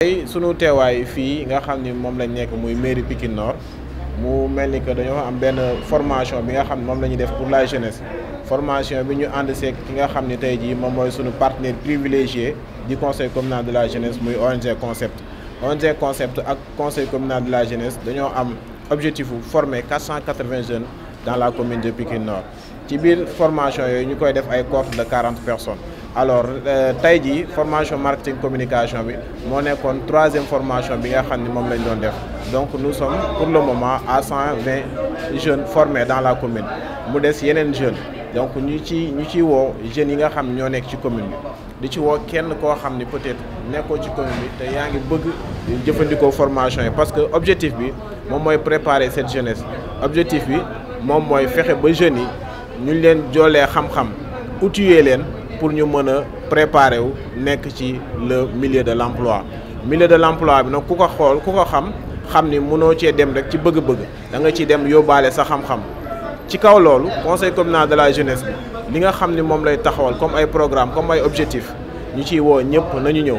tey sunu teewaay fii nga xam ni moom lañ nekk muy mairie Pikine Nord mu mel ni que dañoo am benn formation bi nga xam ne moom la ñuy def pour la jeunesse formation bi ñu ànd seeg ki nga xam ne tey jii moom mooy sunu partenaire privilégié du conseil communal de la jeunesse muy ONG Concept. ONG Concept ak conseil communal de la jeunesse dañoo am objectif bu former 480 jeunes dans la commune de Pikine Nord ci biir formation yooyu ñu koy def ay cohortes de 40 personnes. Alors tey jii formation marketing communication bi moo nekkoon troisième formation bi nga xam ni moom lañ doon def donc nous sommes pour le moment à 120 jeunes formés dans la commune mu des yeneen jeunes donc ñu ciy woo jeunes yi nga xam ne ñoo nekk ci commune bi di ci woo kenn koo xam ni peut-être nekkoo ci commune bi te yaa ngi bëgg jëfandikoo formation yi parce que objectif bi moom mooy préparer cette jeunesse objectif bi moom mooy fexe ba jeunes yi ñu leen joolee xam-xam outiller leen pour ñu mën a préparer wu nekk ci le milieu de l'emploi bi nag ku ko xool ku ko xam ni mënoo cee dem rek ci bëgg-bëgg da nga ciy dem yóbbaale sa xam-xam ci kaw loolu conseil communal de la jeunesse bi li nga xam ni moom lay taxawal comme ay programme comme ay objectifs ñu ciy woo ñëpp nañu ñëw